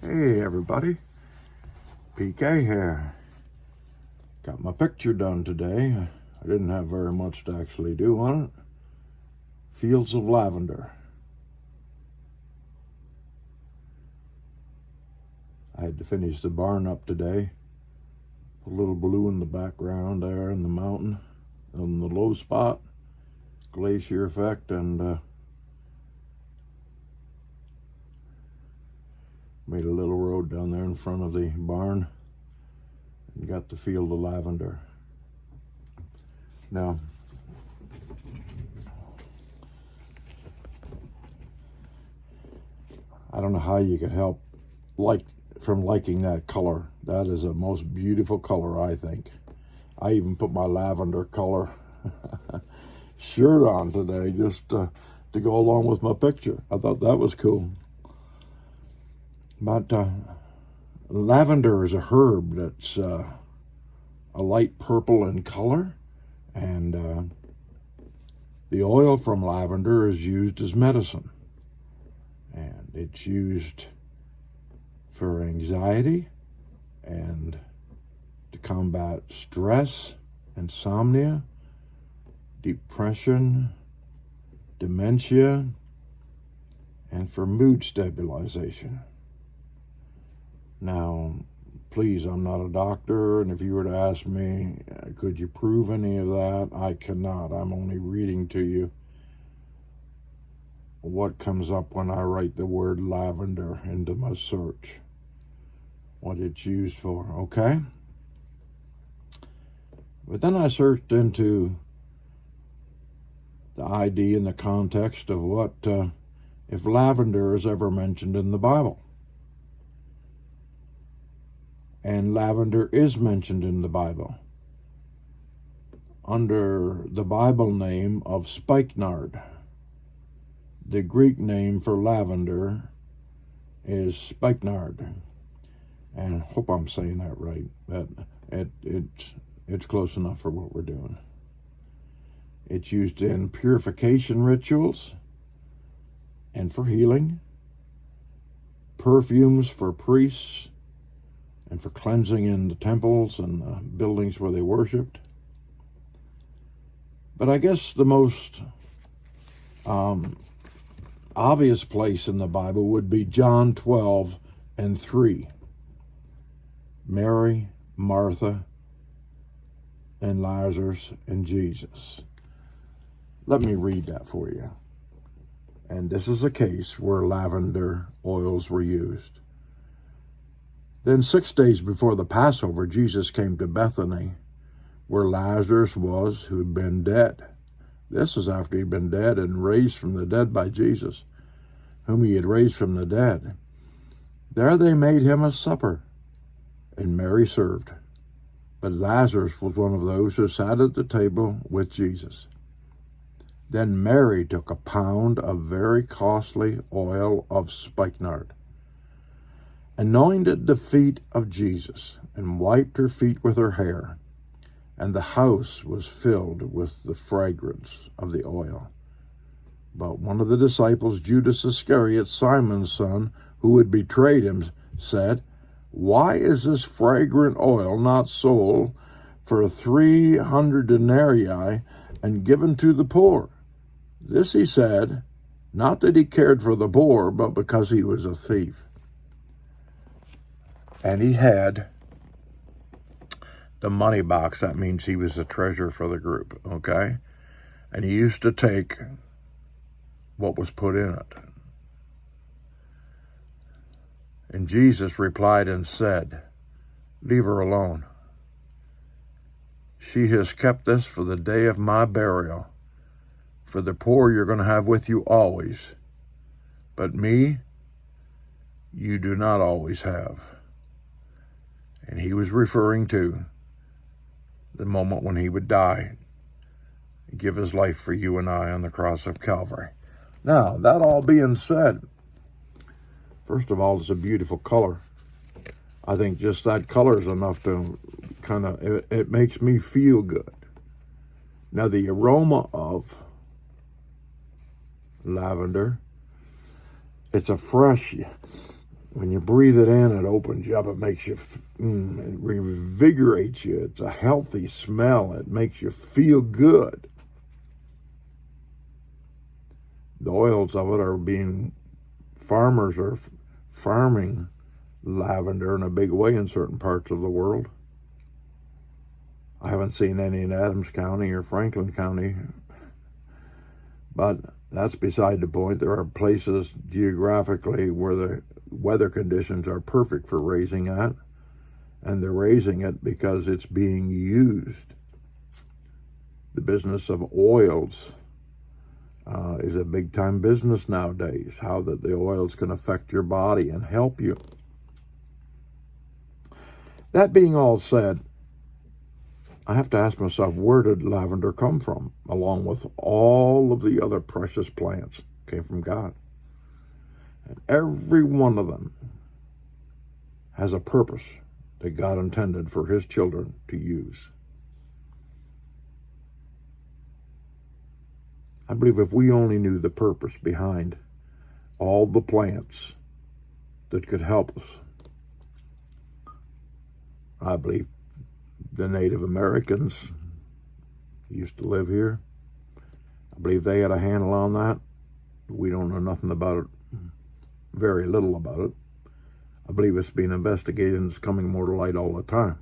Hey everybody, PK here. Got my picture done today. I didn't have very much to actually do on it. Fields of lavender. I had to finish the barn up today. A little blue in the background there in the mountain, in the low spot, glacier effect, and made a little road down there in front of the barn and got the field of lavender. Now, I don't know how you could help from liking that color. That is a most beautiful color, I think. I even put my lavender color shirt on today just to go along with my picture. I thought that was cool. But lavender is a herb that's a light purple in color, and the oil from lavender is used as medicine, and it's used for anxiety and to combat stress, insomnia, depression, dementia, and for mood stabilization. Now, please, I'm not a doctor, and if you were to ask me, could you prove any of that? I cannot. I'm only reading to you what comes up when I write the word lavender into my search, what it's used for, okay? But then I searched into the idea and the context of what, if lavender is ever mentioned in the Bible. And lavender is mentioned in the Bible under the Bible name of spikenard. The Greek name for lavender is spikenard, and I hope I'm saying that right. But it's close enough for what we're doing. It's used in purification rituals and for healing, perfumes for priests, and for cleansing in the temples and buildings where they worshipped. But I guess the most obvious place in the Bible would be John 12:3. Mary, Martha, and Lazarus and Jesus. Let me read that for you. And this is a case where lavender oils were used. Then 6 days before the Passover, Jesus came to Bethany, where Lazarus was, who had been dead. This was after he'd been dead and raised from the dead by Jesus, whom he had raised from the dead. There they made him a supper, and Mary served. But Lazarus was one of those who sat at the table with Jesus. Then Mary took a pound of very costly oil of spikenard, anointed the feet of Jesus, and wiped her feet with her hair, and the house was filled with the fragrance of the oil. But one of the disciples, Judas Iscariot, Simon's son, who had betrayed him, said, "Why is this fragrant oil not sold for 300 denarii and given to the poor?" This he said, not that he cared for the poor, but because he was a thief. And he had the money box. That means he was the treasurer for the group, okay? And he used to take what was put in it. And Jesus replied and said, "Leave her alone. She has kept this for the day of my burial. For the poor you're going to have with you always, but me you do not always have." And he was referring to the moment when he would die, give his life for you and I on the cross of Calvary. Now, that all being said, first of all, it's a beautiful color. I think just that color is enough to it makes me feel good. Now, the aroma of lavender, it's a fresh When you breathe it in, it opens you up. It makes you, it revigorates you. It's a healthy smell. It makes you feel good. The oils of it are farmers are farming lavender in a big way in certain parts of the world. I haven't seen any in Adams County or Franklin County, but that's beside the point. There are places geographically where the weather conditions are perfect for raising that, and they're raising it because it's being used. The business of oils is a big-time business nowadays, how that the oils can affect your body and help you. That being all said, I have to ask myself, where did lavender come from? Along with all of the other precious plants, came from God. And every one of them has a purpose that God intended for his children to use. I believe if we only knew the purpose behind all the plants that could help us, I believe the Native Americans used to live here. I believe they had a handle on that. We don't know nothing about it, very little about it. I believe it's being investigated and it's coming more to light all the time.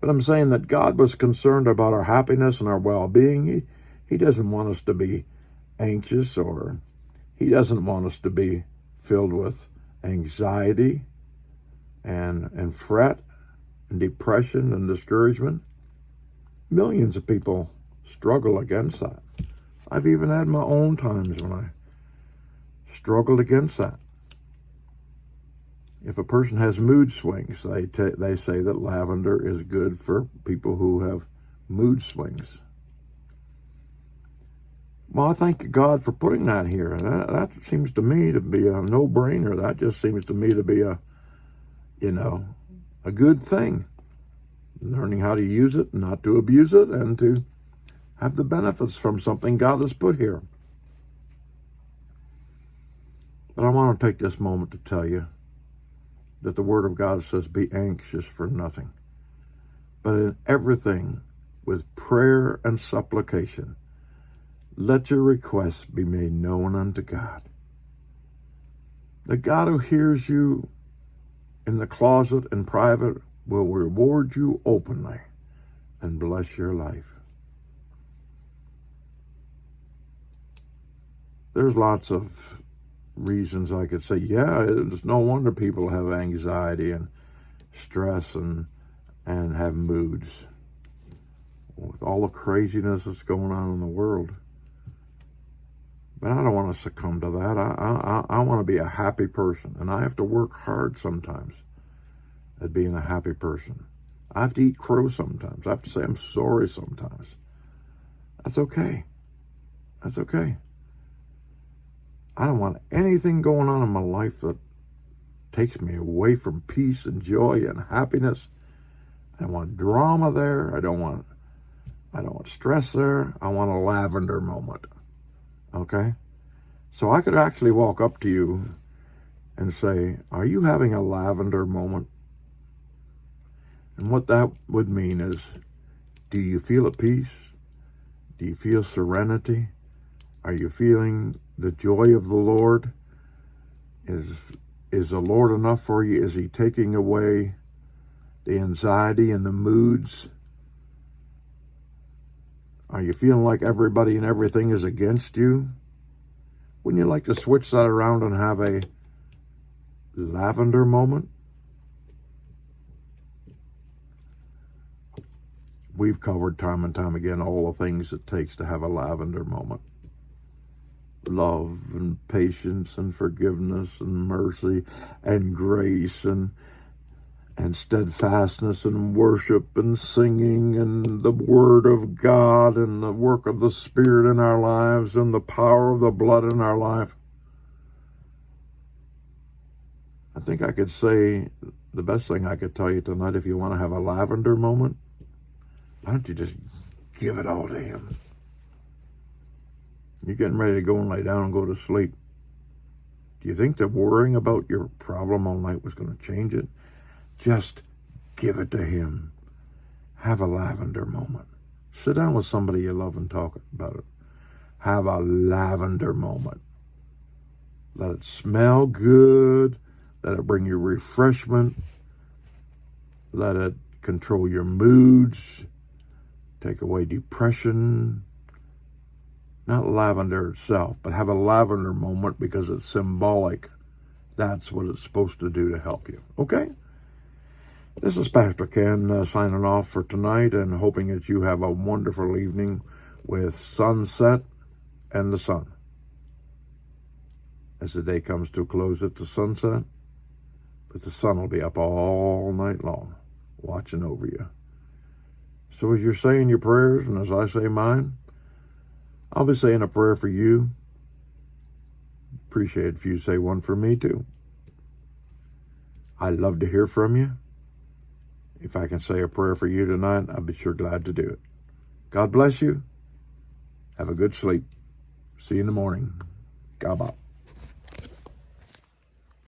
But I'm saying that God was concerned about our happiness and our well-being. He doesn't want us to be anxious, or he doesn't want us to be filled with anxiety and fret and depression and discouragement. Millions of people struggle against that. I've even had my own times when I struggled against that. If a person has mood swings, they say that lavender is good for people who have mood swings. Well, I thank God for putting that here. That seems to me to be a no-brainer. That just seems to me to be a good thing. Learning how to use it, not to abuse it, and to have the benefits from something God has put here. But I want to take this moment to tell you that the Word of God says, be anxious for nothing, but in everything with prayer and supplication, let your requests be made known unto God. The God who hears you in the closet in private will reward you openly and bless your life. There's lots of reasons I could say, yeah, it's no wonder people have anxiety and stress and have moods with all the craziness that's going on in the world. But I don't want to succumb to that. I want to be a happy person, and I have to work hard sometimes at being a happy person. I have to eat crow sometimes. I have to say I'm sorry sometimes. That's okay. That's okay. I don't want anything going on in my life that takes me away from peace and joy and happiness. I don't want drama there. I don't want stress there. I want a lavender moment. Okay? So I could actually walk up to you and say, are you having a lavender moment? And what that would mean is, do you feel at peace? Do you feel serenity? Are you feeling the joy of the Lord? Is the Lord enough for you? Is he taking away the anxiety and the moods? Are you feeling like everybody and everything is against you? Wouldn't you like to switch that around and have a lavender moment? We've covered time and time again all the things it takes to have a lavender moment. Love and patience and forgiveness and mercy and grace and steadfastness and worship and singing and the Word of God and the work of the Spirit in our lives and the power of the blood in our life. I think I could say the best thing I could tell you tonight, if you want to have a lavender moment, why don't you just give it all to him? You're getting ready to go and lay down and go to sleep. Do you think that worrying about your problem all night was going to change it? Just give it to him. Have a lavender moment. Sit down with somebody you love and talk about it. Have a lavender moment. Let it smell good. Let it bring you refreshment. Let it control your moods. Take away depression. Not lavender itself, but have a lavender moment because it's symbolic. That's what it's supposed to do to help you. Okay? This is Pastor Ken signing off for tonight and hoping that you have a wonderful evening with sunset and the sun. As the day comes to a close at the sunset, but the sun will be up all night long, watching over you. So as you're saying your prayers, and as I say mine, I'll be saying a prayer for you. Appreciate it if you say one for me too. I'd love to hear from you. If I can say a prayer for you tonight, I'll be sure glad to do it. God bless you. Have a good sleep. See you in the morning. God bless.